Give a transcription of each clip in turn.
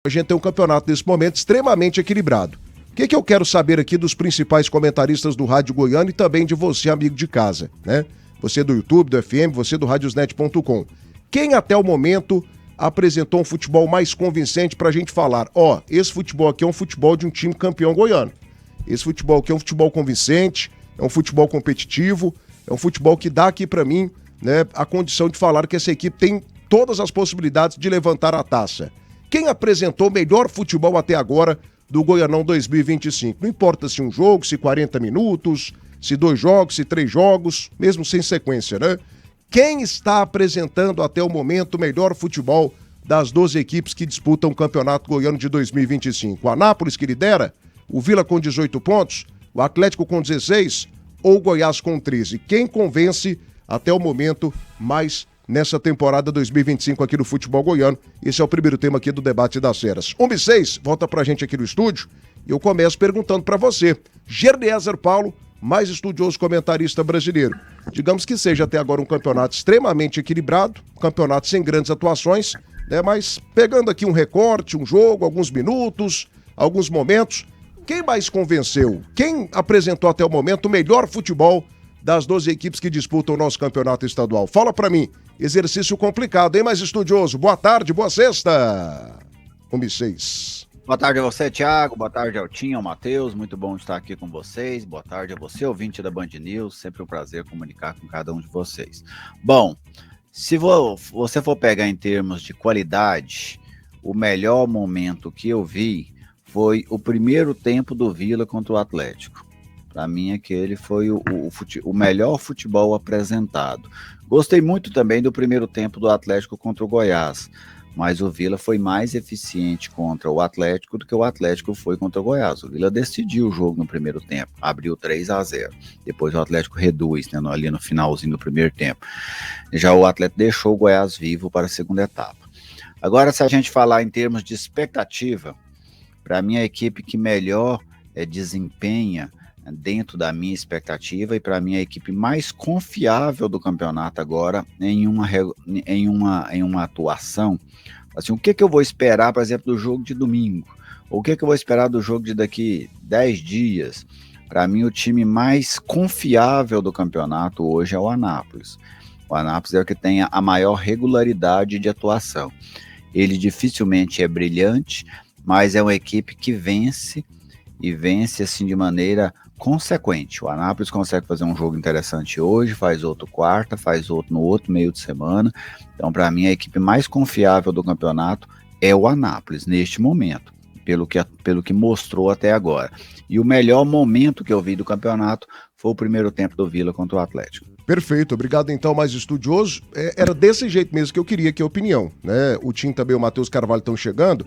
A gente tem um campeonato nesse momento extremamente equilibrado. O que eu quero saber aqui dos principais comentaristas do Rádio Goiano e também de você, amigo de casa, né? Você do YouTube, do FM, você do radiosnet.com. Quem até o momento apresentou um futebol mais convincente pra gente falar, esse futebol aqui é um futebol de um time campeão goiano. Esse futebol aqui é um futebol convincente, é um futebol competitivo, é um futebol que dá aqui pra mim, né, a condição de falar que essa equipe tem todas as possibilidades de levantar a taça. Quem apresentou o melhor futebol até agora do Goianão 2025? Não importa se um jogo, se 40 minutos, se 2 jogos, se 3 jogos, mesmo sem sequência, né? Quem está apresentando até o momento o melhor futebol das 12 equipes que disputam o Campeonato Goiano de 2025? O Anápolis, que lidera, o Vila com 18 pontos, o Atlético com 16 ou o Goiás com 13? Quem convence até o momento mais nessa temporada 2025 aqui no futebol goiano? Esse é o primeiro tema aqui do Debate das Feras. 1/6, volta pra gente aqui no estúdio e eu começo perguntando pra você, Gerliezer Paulo, mais estudioso comentarista brasileiro. Digamos que seja até agora um campeonato extremamente equilibrado, um campeonato sem grandes atuações, né? Mas pegando aqui um recorte, um jogo, alguns minutos, alguns momentos, quem mais convenceu? Quem apresentou até o momento o melhor futebol das 12 equipes que disputam o nosso campeonato estadual? Fala pra mim. Exercício complicado, hein, mais estudioso? Boa tarde, boa sexta. 1/6. Boa tarde a você, Thiago. Boa tarde ao Tim, ao Matheus. Muito bom estar aqui com vocês. Boa tarde a você, ouvinte da Band News. Sempre um prazer comunicar com cada um de vocês. Bom, se você for pegar em termos de qualidade, o melhor momento que eu vi foi o primeiro tempo do Vila contra o Atlético. Para mim, aquele foi o melhor futebol apresentado. Gostei muito também do primeiro tempo do Atlético contra o Goiás, mas o Vila foi mais eficiente contra o Atlético do que o Atlético foi contra o Goiás. O Vila decidiu o jogo no primeiro tempo, abriu 3-0. Depois o Atlético reduz, né, ali no finalzinho do primeiro tempo. Já o Atlético deixou o Goiás vivo para a segunda etapa. Agora, se a gente falar em termos de expectativa, para mim a equipe que melhor desempenha dentro da minha expectativa e para mim a equipe mais confiável do campeonato agora em uma atuação, assim, o que eu vou esperar, por exemplo, do jogo de domingo, ou o que eu vou esperar do jogo de daqui 10 dias, para mim o time mais confiável do campeonato hoje é o Anápolis. O Anápolis é o que tem a maior regularidade de atuação. Ele dificilmente é brilhante, mas é uma equipe que vence e vence assim de maneira consequente. O Anápolis consegue fazer um jogo interessante hoje, faz outro quarta, faz outro no outro meio de semana. Então, para mim, a equipe mais confiável do campeonato é o Anápolis, neste momento, pelo que mostrou até agora. E o melhor momento que eu vi do campeonato foi o primeiro tempo do Vila contra o Atlético. Perfeito, obrigado então, mais estudioso. Era desse jeito mesmo que eu queria que a opinião, né? O Tim também, o Matheus Carvalho estão chegando.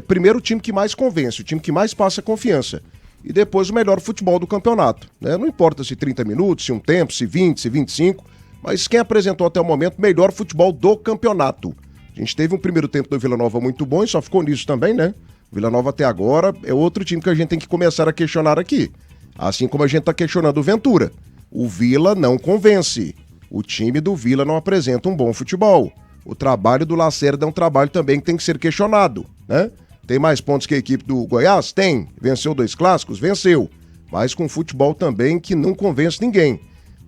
Primeiro o time que mais convence, o time que mais passa confiança. E depois o melhor futebol do campeonato, né? Não importa se 30 minutos, se um tempo, se 20, se 25, mas quem apresentou até o momento o melhor futebol do campeonato. A gente teve um primeiro tempo do Vila Nova muito bom e só ficou nisso também, né? O Vila Nova até agora é outro time que a gente tem que começar a questionar aqui. Assim como a gente está questionando o Ventura. O Vila não convence. O time do Vila não apresenta um bom futebol. O trabalho do Lacerda é um trabalho também que tem que ser questionado, né? Tem mais pontos que a equipe do Goiás? Tem. Venceu 2 clássicos? Venceu. Mas com futebol também que não convence ninguém.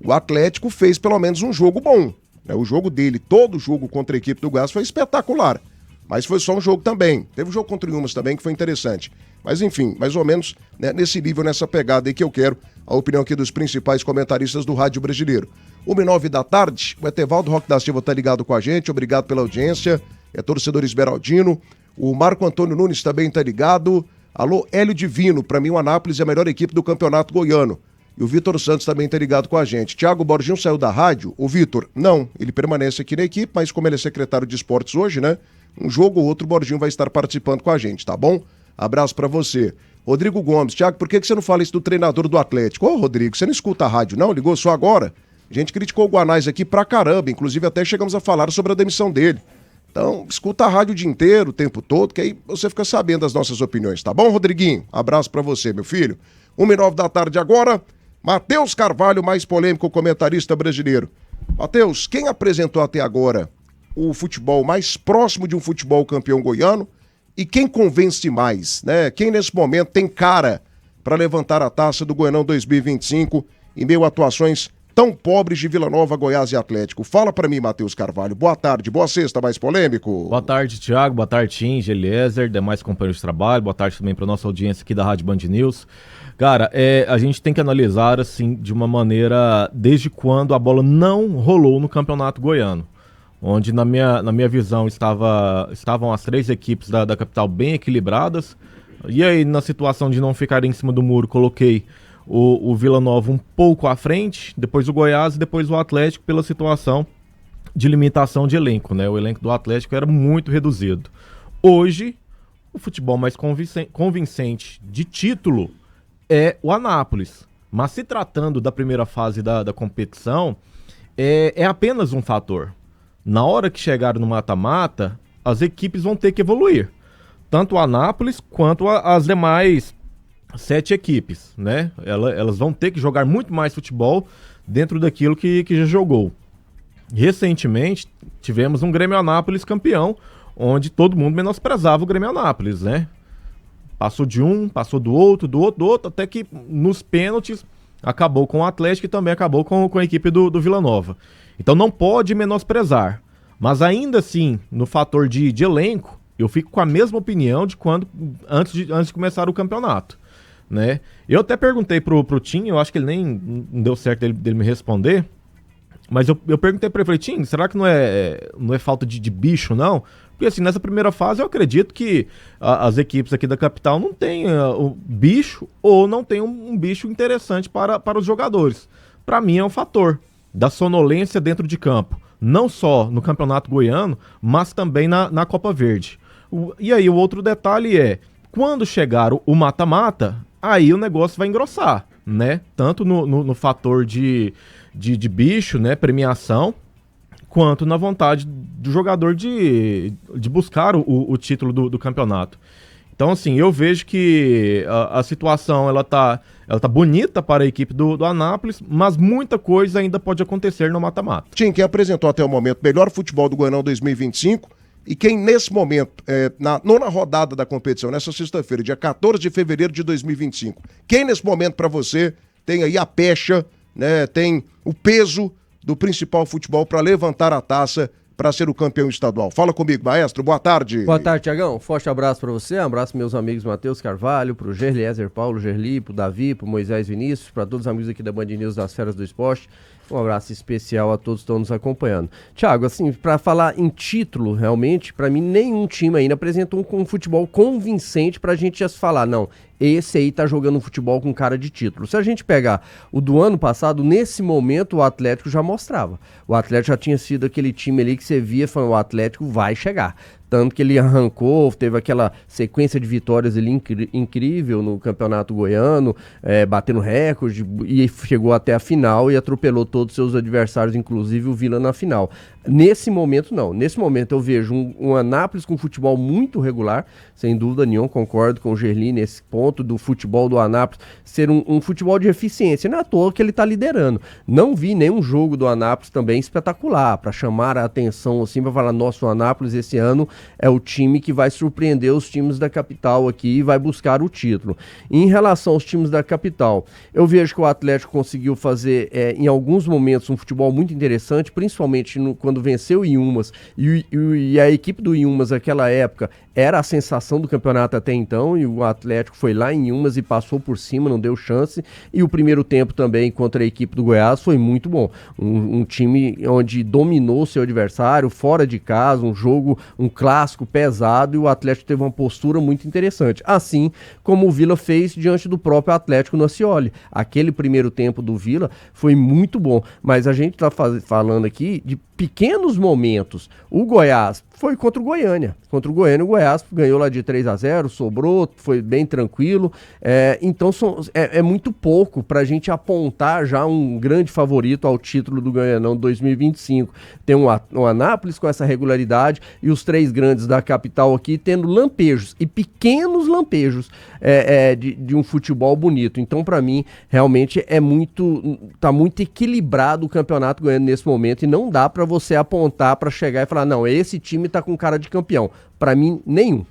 O Atlético fez pelo menos um jogo bom, né? O jogo dele, todo jogo contra a equipe do Goiás foi espetacular. Mas foi só um jogo também. Teve um jogo contra o Umas também que foi interessante. Mas enfim, mais ou menos, né, nesse nível, nessa pegada aí que eu quero a opinião aqui dos principais comentaristas do rádio brasileiro. 1h09 da tarde, o Etevaldo Roque da Silva tá ligado com a gente, obrigado pela audiência, é torcedor esmeraldino. O Marco Antônio Nunes também tá ligado. Alô, Hélio Divino, pra mim o Anápolis é a melhor equipe do campeonato goiano. E o Vitor Santos também tá ligado com a gente. Thiago Borginho saiu da rádio? O Vitor, não, ele permanece aqui na equipe, mas como ele é secretário de esportes hoje, né? Um jogo ou outro, o Borginho vai estar participando com a gente, tá bom? Abraço pra você. Rodrigo Gomes, Thiago, por que você não fala isso do treinador do Atlético? Ô, Rodrigo, você não escuta a rádio, não? Ligou só agora? A gente criticou o Guanais aqui pra caramba, inclusive até chegamos a falar sobre a demissão dele. Então, escuta a rádio o dia inteiro, o tempo todo, que aí você fica sabendo das nossas opiniões, tá bom, Rodriguinho? Abraço pra você, meu filho. 1h09 da tarde agora, Matheus Carvalho, mais polêmico comentarista brasileiro. Matheus, quem apresentou até agora o futebol mais próximo de um futebol campeão goiano e quem convence mais, né? Quem nesse momento tem cara para levantar a taça do Goianão 2025 em meio a atuações tão pobres de Vila Nova, Goiás e Atlético? Fala para mim, Matheus Carvalho. Boa tarde, boa sexta, mais polêmico. Boa tarde, Thiago. Boa tarde, Tim, Eliezer, demais companheiros de trabalho. Boa tarde também para nossa audiência aqui da Rádio Band News. Cara, a gente tem que analisar, assim, de uma maneira, desde quando a bola não rolou no Campeonato Goiano, onde, na minha visão, estavam as 3 equipes da capital bem equilibradas, e aí, na situação de não ficar em cima do muro, coloquei o Vila Nova um pouco à frente, depois o Goiás e depois o Atlético, pela situação de limitação de elenco, né? O elenco do Atlético era muito reduzido. Hoje, o futebol mais convincente de título é o Anápolis, mas se tratando da primeira fase da competição, é apenas um fator. Na hora que chegar no mata-mata, as equipes vão ter que evoluir, tanto o Anápolis quanto as demais 7 equipes, né? Elas vão ter que jogar muito mais futebol dentro daquilo que já jogou. Recentemente, tivemos um Grêmio Anápolis campeão, onde todo mundo menosprezava o Grêmio Anápolis, né? Passou de um, passou do outro, até que nos pênaltis acabou com o Atlético e também acabou com a equipe do Vila Nova. Então não pode menosprezar. Mas ainda assim, no fator de elenco, eu fico com a mesma opinião de antes de começar o campeonato, né? Eu até perguntei pro Tim, eu acho que ele nem não deu certo dele me responder, mas eu perguntei pra ele, falei, Tim, será que não é falta de bicho, não? Porque assim, nessa primeira fase eu acredito que as equipes aqui da capital não têm o bicho ou não tem um bicho interessante para os jogadores. Para mim é um fator da sonolência dentro de campo, não só no Campeonato Goiano, mas também na Copa Verde. E aí o outro detalhe é, quando chegar o mata-mata, aí o negócio vai engrossar, né? Tanto no fator de bicho, né, premiação, quanto na vontade do jogador de buscar o título do campeonato. Então, assim, eu vejo que a situação ela tá bonita para a equipe do Anápolis, mas muita coisa ainda pode acontecer no mata-mata. Tim, quem apresentou até o momento o melhor futebol do Goianão 2025 e quem nesse momento, na nona rodada da competição, nessa sexta-feira, dia 14 de fevereiro de 2025, quem nesse momento para você tem aí a pecha, né, tem o peso do principal futebol para levantar a taça para ser o campeão estadual? Fala comigo, maestro, boa tarde. Boa tarde, Tiagão, forte abraço para você, um abraço meus amigos Matheus Carvalho, pro Eliezer Paulo, Gerli, pro Davi, pro Moisés Vinícius, para todos os amigos aqui da Band News das Feras do Esporte. Um abraço especial a todos que estão nos acompanhando. Thiago, assim, para falar em título, realmente, para mim, nenhum time ainda apresentou um futebol convincente pra gente já se falar, não, esse aí tá jogando um futebol com cara de título. Se a gente pegar o do ano passado, nesse momento o Atlético já mostrava. O Atlético já tinha sido aquele time ali que você via falando, o Atlético vai chegar. Tanto que ele arrancou, teve aquela sequência de vitórias ali incrível no Campeonato Goiano, batendo recorde, e chegou até a final e atropelou todos os seus adversários, inclusive o Vila na final. Nesse momento, não. Nesse momento eu vejo um Anápolis com futebol muito regular, sem dúvida nenhuma, concordo com o Gerli nesse ponto do futebol do Anápolis ser um futebol de eficiência. Não é à toa que ele está liderando. Não vi nenhum jogo do Anápolis também espetacular, para chamar a atenção assim, para falar, nossa, o Anápolis esse ano é o time que vai surpreender os times da capital aqui e vai buscar o título. Em relação aos times da capital, eu vejo que o Atlético conseguiu fazer em alguns momentos um futebol muito interessante, principalmente quando venceu o Inhumas, e a equipe do Inhumas naquela época era a sensação do campeonato até então, e o Atlético foi lá em Inhumas e passou por cima, não deu chance, e o primeiro tempo também contra a equipe do Goiás foi muito bom, um time onde dominou seu adversário, fora de casa, um jogo, um clássico pesado, e o Atlético teve uma postura muito interessante, assim como o Vila fez diante do próprio Atlético no Ascioli. Aquele primeiro tempo do Vila foi muito bom, mas a gente está falando aqui de pequenos momentos. O Goiás foi contra o Goiânia. Contra o Goiânia, o Goiás ganhou lá de 3-0, sobrou, foi bem tranquilo. Então é muito pouco para a gente apontar já um grande favorito ao título do Goianão 2025. Tem um Anápolis com essa regularidade e os três grandes da capital aqui tendo lampejos e pequenos lampejos de um futebol bonito. Então, para mim, realmente tá muito equilibrado o campeonato goiano nesse momento e não dá para você apontar para chegar e falar, não, esse time tá com cara de campeão. Para mim, nenhum.